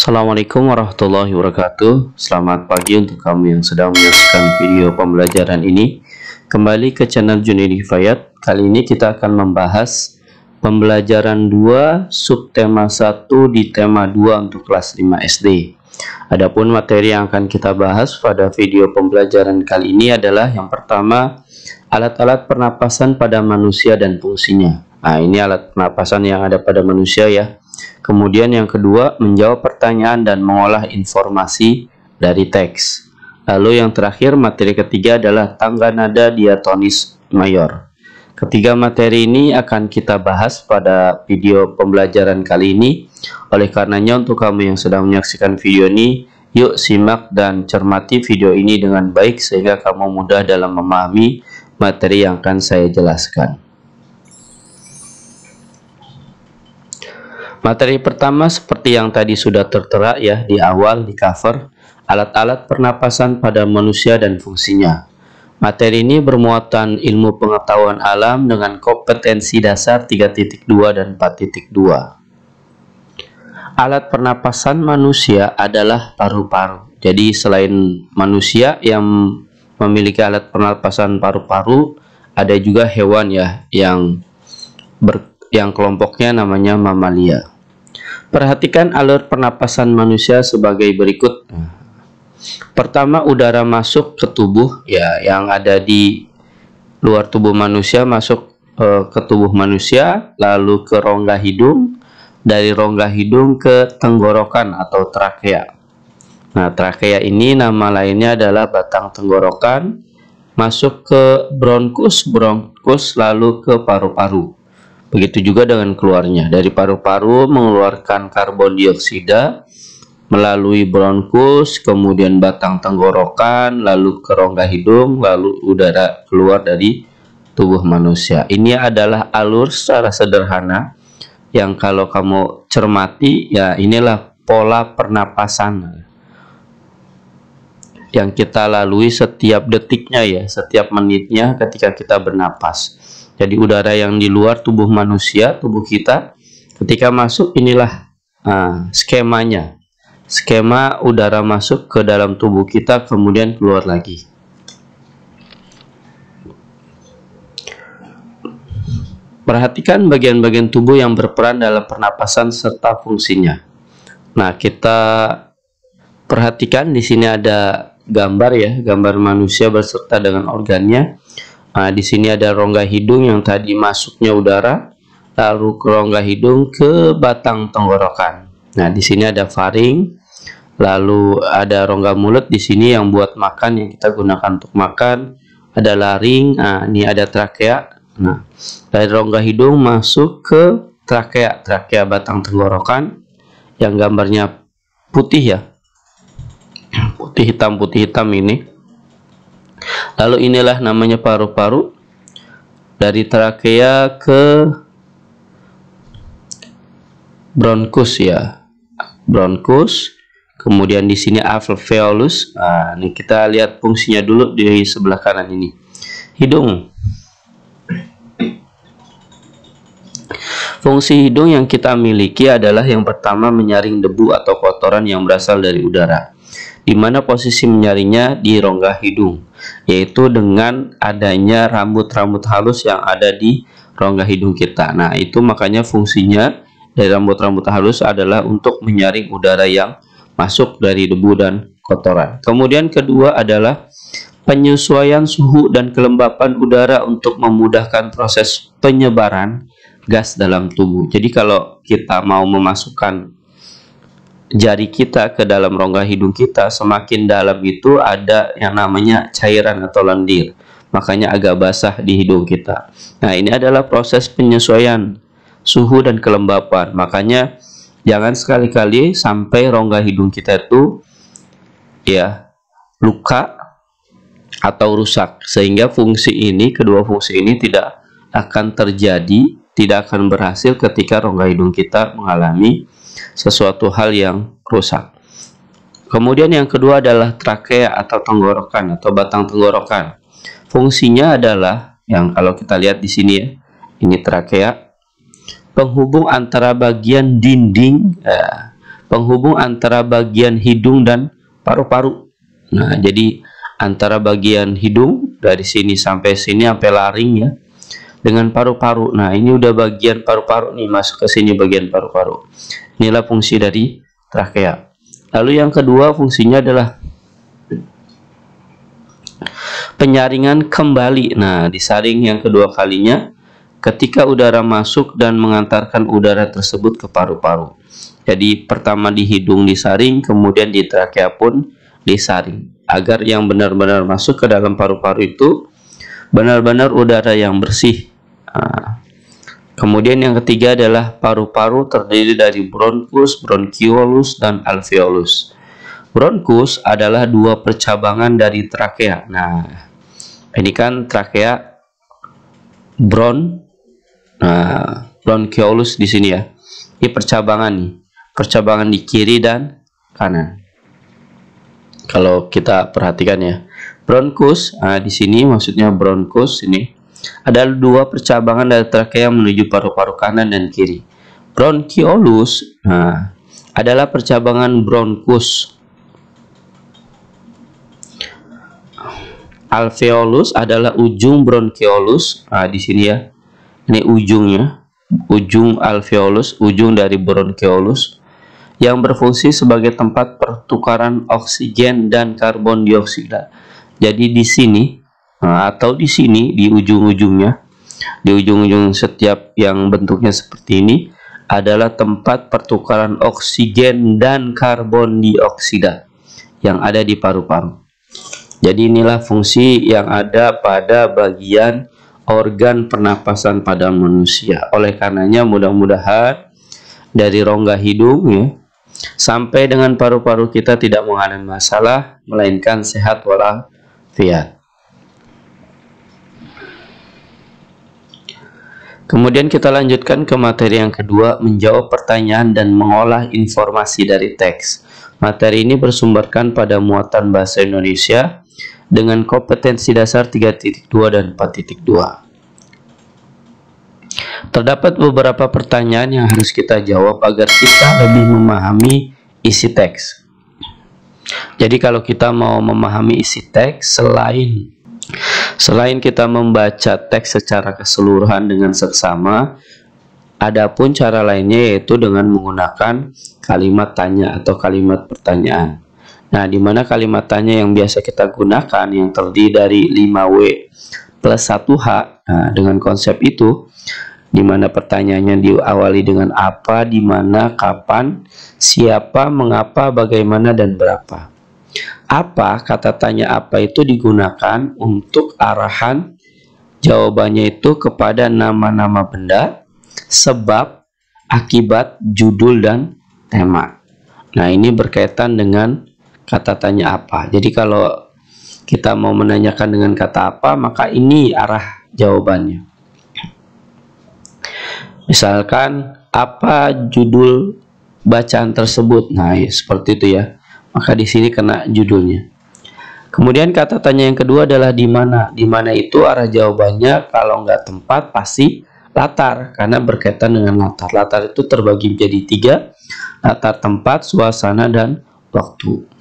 Assalamualaikum warahmatullahi wabarakatuh. Selamat pagi untuk kamu yang sedang menyaksikan video pembelajaran ini. Kembali ke channel Junaidi Hifayat. Kali ini kita akan membahas pembelajaran 2 subtema 1 di tema 2 untuk kelas 5 SD. Adapun materi yang akan kita bahas pada video pembelajaran kali ini adalah yang pertama, alat-alat pernapasan pada manusia dan fungsinya. Nah, ini alat pernapasan yang ada pada manusia ya. Kemudian yang kedua, menjawab pertanyaan dan mengolah informasi dari teks. Lalu yang terakhir, materi ketiga adalah tangga nada diatonis mayor. Ketiga materi ini akan kita bahas pada video pembelajaran kali ini. Oleh karenanya untuk kamu yang sedang menyaksikan video ini, yuk simak dan cermati video ini dengan baik sehingga kamu mudah dalam memahami materi yang akan saya jelaskan. Materi pertama seperti yang tadi sudah tertera ya di awal di cover, alat-alat pernapasan pada manusia dan fungsinya. Materi ini bermuatan ilmu pengetahuan alam dengan kompetensi dasar 3.2 dan 4.2. Alat pernapasan manusia adalah paru-paru. Jadi selain manusia yang memiliki alat pernapasan paru-paru, ada juga hewan ya yang kelompoknya namanya mamalia. Perhatikan alur pernapasan manusia sebagai berikut. Pertama, udara masuk ke tubuh ya, yang ada di luar tubuh manusia masuk ke tubuh manusia, lalu ke rongga hidung, dari rongga hidung ke tenggorokan atau trakea. Nah, trakea ini nama lainnya adalah batang tenggorokan, masuk ke bronkus lalu ke paru-paru. Begitu juga dengan keluarnya. Dari paru-paru mengeluarkan karbon dioksida melalui bronkus, kemudian batang tenggorokan, lalu ke rongga hidung, lalu udara keluar dari tubuh manusia. Ini adalah alur secara sederhana yang kalau kamu cermati ya, inilah pola pernapasan yang kita lalui setiap detiknya ya, setiap menitnya ketika kita bernapas. Jadi udara yang di luar tubuh manusia, tubuh kita, ketika masuk inilah skemanya. Skema udara masuk ke dalam tubuh kita, kemudian keluar lagi. Perhatikan bagian-bagian tubuh yang berperan dalam pernapasan serta fungsinya. Nah, kita perhatikan di sini ada gambar ya, gambar manusia beserta dengan organnya. Nah, di sini ada rongga hidung yang tadi masuknya udara, lalu ke rongga hidung ke batang tenggorokan. Nah, di sini ada faring, lalu ada rongga mulut di sini yang buat makan yang kita gunakan untuk makan. Ada laring, nah ini ada trakea. Nah, dari rongga hidung masuk ke trakea batang tenggorokan yang gambarnya putih ya, putih hitam ini. Lalu inilah namanya paru-paru, dari trakea ke bronkus ya, bronkus. Kemudian di sini alveolus. Nah, ini kita lihat fungsinya dulu di sebelah kanan ini. Hidung. Fungsi hidung yang kita miliki adalah yang pertama menyaring debu atau kotoran yang berasal dari udara. Di mana posisi menyaringnya di rongga hidung, yaitu dengan adanya rambut-rambut halus yang ada di rongga hidung kita. Nah, itu makanya fungsinya dari rambut-rambut halus adalah untuk menyaring udara yang masuk dari debu dan kotoran. Kemudian kedua adalah penyesuaian suhu dan kelembapan udara untuk memudahkan proses penyebaran gas dalam tubuh. Jadi kalau kita mau memasukkan jari kita ke dalam rongga hidung kita, semakin dalam itu ada yang namanya cairan atau lendir, makanya agak basah di hidung kita. Nah, ini adalah proses penyesuaian suhu dan kelembapan. Makanya jangan sekali-kali sampai rongga hidung kita itu ya luka atau rusak, sehingga kedua fungsi ini tidak akan terjadi, tidak akan berhasil ketika rongga hidung kita mengalami sesuatu hal yang rusak. Kemudian yang kedua adalah trakea atau tenggorokan atau batang tenggorokan. Fungsinya adalah yang kalau kita lihat di sini ya, ini trakea, penghubung antara bagian dinding penghubung antara bagian hidung dan paru-paru. Nah, jadi antara bagian hidung dari sini sampai sini sampai laring ya, dengan paru-paru. Nah, ini udah bagian paru-paru nih, masuk ke sini bagian paru-paru. Inilah fungsi dari trakea. Lalu yang kedua fungsinya adalah penyaringan kembali. Nah, disaring yang kedua kalinya ketika udara masuk dan mengantarkan udara tersebut ke paru-paru. Jadi pertama di hidung disaring, kemudian di trakea pun disaring, agar yang benar-benar masuk ke dalam paru-paru itu benar-benar udara yang bersih. Nah, kemudian yang ketiga adalah paru-paru terdiri dari bronkus, bronkiolus, dan alveolus. Bronkus adalah dua percabangan dari trakea. Nah, ini kan trakea bronkiolus di sini ya. Ini percabangan nih, percabangan di kiri dan kanan. Kalau kita perhatikan ya, bronkus, di sini maksudnya bronkus ini adalah dua percabangan dari trakea menuju paru-paru kanan dan kiri. Bronkiolus adalah percabangan bronkus. Alveolus adalah ujung bronkiolus. Di sini ya, ini ujungnya, ujung alveolus, ujung dari bronkiolus, yang berfungsi sebagai tempat pertukaran oksigen dan karbon dioksida. Jadi di sini atau di sini di ujung-ujungnya, di ujung-ujung setiap yang bentuknya seperti ini adalah tempat pertukaran oksigen dan karbon dioksida yang ada di paru-paru. Jadi inilah fungsi yang ada pada bagian organ pernapasan pada manusia. Oleh karenanya mudah-mudahan dari rongga hidung ya sampai dengan paru-paru kita tidak mengalami masalah, melainkan sehat walafiat. Kemudian kita lanjutkan ke materi yang kedua, menjawab pertanyaan dan mengolah informasi dari teks. Materi ini bersumberkan pada muatan bahasa Indonesia dengan kompetensi dasar 3.2 dan 4.2. Terdapat beberapa pertanyaan yang harus kita jawab agar kita lebih memahami isi teks. Jadi kalau kita mau memahami isi teks, selain kita membaca teks secara keseluruhan dengan seksama, adapun cara lainnya yaitu dengan menggunakan kalimat tanya atau kalimat pertanyaan. Nah, di mana kalimat tanya yang biasa kita gunakan yang terdiri dari 5W plus 1H. Nah, dengan konsep itu, di mana pertanyaannya diawali dengan apa, di mana, kapan, siapa, mengapa, bagaimana, dan berapa. Apa, kata tanya apa itu digunakan untuk arahan jawabannya itu kepada nama-nama benda, sebab, akibat, judul, dan tema. Nah, ini berkaitan dengan kata tanya apa. Jadi kalau kita mau menanyakan dengan kata apa, maka ini arah jawabannya. Misalkan, apa judul bacaan tersebut? Nah, ya, seperti itu ya. Maka di sini kena judulnya. Kemudian kata tanya yang kedua adalah di mana. Di mana itu arah jawabannya, kalau nggak tempat pasti latar, karena berkaitan dengan latar. Latar itu terbagi menjadi 3, latar tempat, suasana, dan waktu.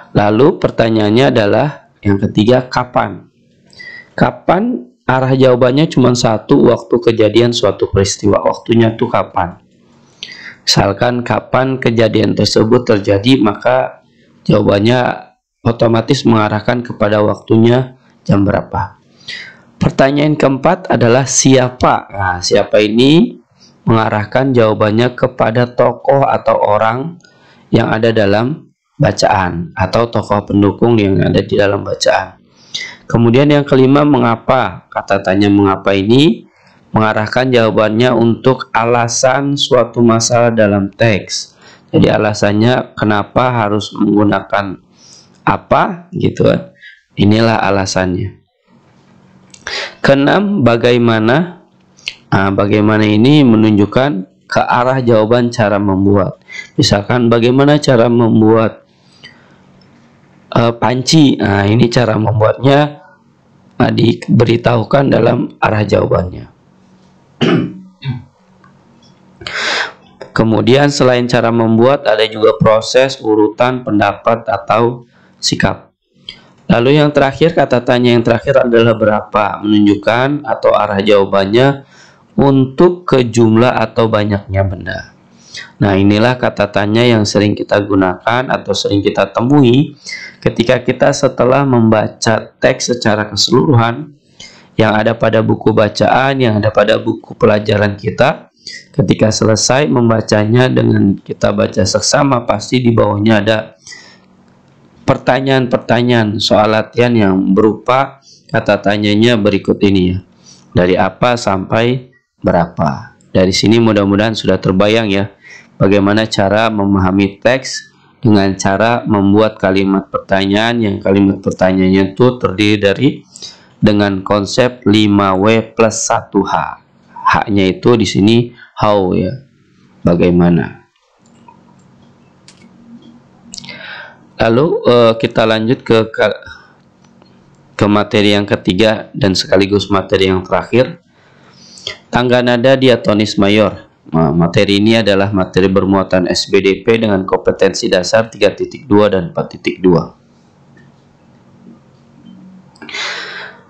Lalu pertanyaannya adalah yang ketiga, kapan. Kapan, arah jawabannya cuma satu, waktu kejadian suatu peristiwa. Waktunya tuh kapan. Misalkan kapan kejadian tersebut terjadi, maka jawabannya otomatis mengarahkan kepada waktunya jam berapa. Pertanyaan keempat adalah siapa. Nah, siapa ini mengarahkan jawabannya kepada tokoh atau orang yang ada dalam bacaan atau tokoh pendukung yang ada di dalam bacaan. Kemudian yang kelima, mengapa. Kata tanya mengapa ini mengarahkan jawabannya untuk alasan suatu masalah dalam teks. Jadi alasannya kenapa harus menggunakan apa gitu kan. Inilah alasannya. Keenam, bagaimana. Nah, bagaimana ini menunjukkan ke arah jawaban cara membuat. Misalkan bagaimana cara membuat panci. Nah, ini cara membuatnya diberitahukan dalam arah jawabannya. Kemudian selain cara membuat, ada juga proses, urutan, pendapat, atau sikap. Lalu yang terakhir, kata tanya yang terakhir adalah berapa, menunjukkan atau arah jawabannya untuk ke jumlah atau banyaknya benda. Nah, inilah kata tanya yang sering kita gunakan atau sering kita temui ketika kita setelah membaca teks secara keseluruhan yang ada pada buku bacaan, yang ada pada buku pelajaran kita. Ketika selesai membacanya dengan kita baca seksama, pasti di bawahnya ada pertanyaan-pertanyaan soal latihan yang berupa kata tanyanya berikut ini ya. Dari apa sampai berapa. Dari sini mudah-mudahan sudah terbayang ya bagaimana cara memahami teks dengan cara membuat kalimat pertanyaan yang kalimat pertanyaannya itu terdiri dari dengan konsep 5W plus 1H. H-nya itu di sini how ya. Bagaimana. Lalu kita lanjut ke materi yang ketiga dan sekaligus materi yang terakhir. Tangga nada diatonis mayor. Nah, materi ini adalah materi bermuatan SBDP dengan kompetensi dasar 3.2 dan 4.2.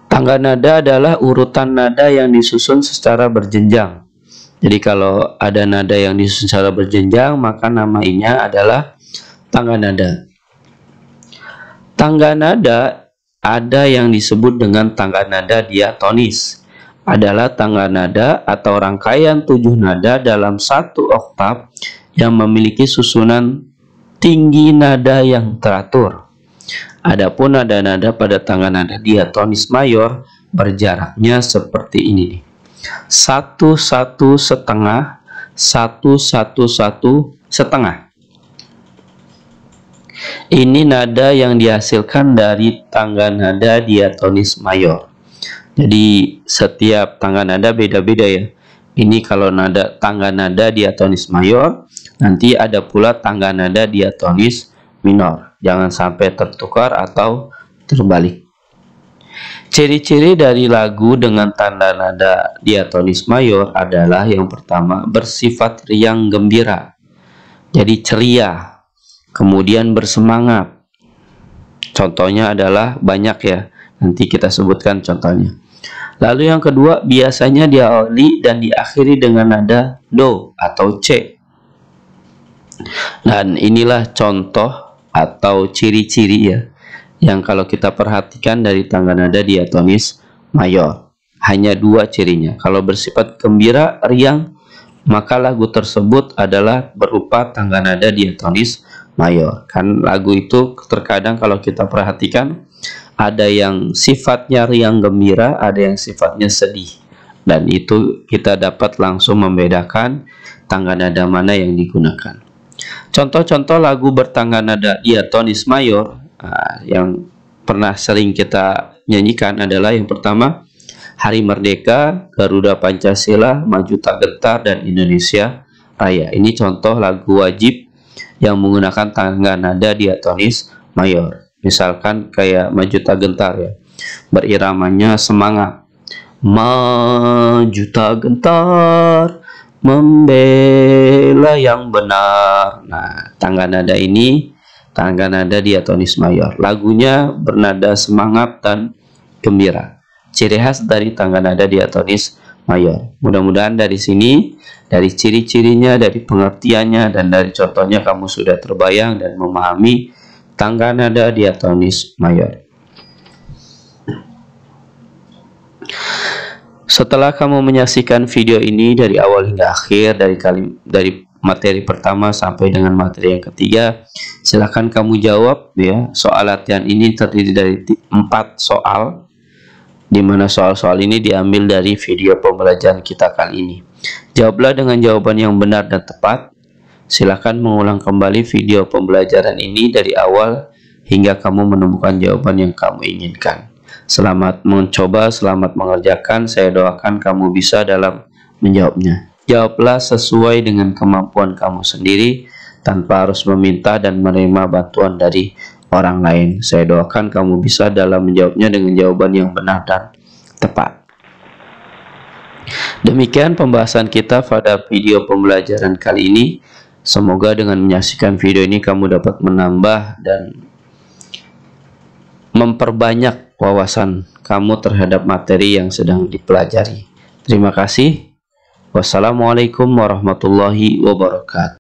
Tangga nada adalah urutan nada yang disusun secara berjenjang. Jadi kalau ada nada yang disusun secara berjenjang, maka namanya adalah tangga nada. Tangga nada ada yang disebut dengan tangga nada diatonis. Adalah tangga nada atau rangkaian 7 nada dalam satu oktav yang memiliki susunan tinggi nada yang teratur. Adapun nada-nada pada tangga nada diatonis mayor berjaraknya seperti ini nih. 1 1 setengah 1 1 1 setengah. Ini nada yang dihasilkan dari tangga nada diatonis mayor. Jadi setiap tangga nada beda-beda ya. Ini kalau tangga nada diatonis mayor, nanti ada pula tangga nada diatonis minor. Jangan sampai tertukar atau terbalik. Ciri-ciri dari lagu dengan tanda nada diatonis mayor adalah yang pertama bersifat riang gembira. Jadi ceria. Kemudian bersemangat. Contohnya adalah banyak ya. Nanti kita sebutkan contohnya. Lalu yang kedua, biasanya diawali dan diakhiri dengan nada do atau C. Dan inilah contoh atau ciri-ciri ya, yang kalau kita perhatikan dari tangga nada diatonis mayor. Hanya 2 cirinya. Kalau bersifat gembira, riang, maka lagu tersebut adalah berupa tangga nada diatonis mayor. Kan lagu itu terkadang kalau kita perhatikan ada yang sifatnya riang gembira, ada yang sifatnya sedih. Dan itu kita dapat langsung membedakan tangga nada mana yang digunakan. Contoh-contoh lagu bertangga nada diatonis mayor yang pernah sering kita nyanyikan adalah yang pertama Hari Merdeka, Garuda Pancasila, Maju Tak Gentar, dan Indonesia Raya. Ini contoh lagu wajib yang menggunakan tangga nada diatonis mayor. Misalkan kayak Maju Tak Gentar ya, beriramanya semangat. Maju tak gentar, membela yang benar. Nah, tangga nada ini tangga nada diatonis mayor. Lagunya bernada semangat dan gembira. Ciri khas dari tangga nada diatonis mayor. Mudah-mudahan dari sini, dari ciri-cirinya, dari pengertiannya, dan dari contohnya kamu sudah terbayang dan memahami tangga nada diatonis mayor. Setelah kamu menyaksikan video ini dari awal hingga akhir, dari materi pertama sampai dengan materi yang ketiga, silakan kamu jawab ya. Soal latihan ini terdiri dari 4 soal, di mana soal-soal ini diambil dari video pembelajaran kita kali ini. Jawablah dengan jawaban yang benar dan tepat. Silakan mengulang kembali video pembelajaran ini dari awal hingga kamu menemukan jawaban yang kamu inginkan. Selamat mencoba, selamat mengerjakan. Saya doakan kamu bisa dalam menjawabnya. Jawablah sesuai dengan kemampuan kamu sendiri tanpa harus meminta dan menerima bantuan dari orang lain. Saya doakan kamu bisa dalam menjawabnya dengan jawaban yang benar dan tepat. Demikian pembahasan kita pada video pembelajaran kali ini. Semoga dengan menyaksikan video ini kamu dapat menambah dan memperbanyak wawasan kamu terhadap materi yang sedang dipelajari. Terima kasih. Wassalamualaikum warahmatullahi wabarakatuh.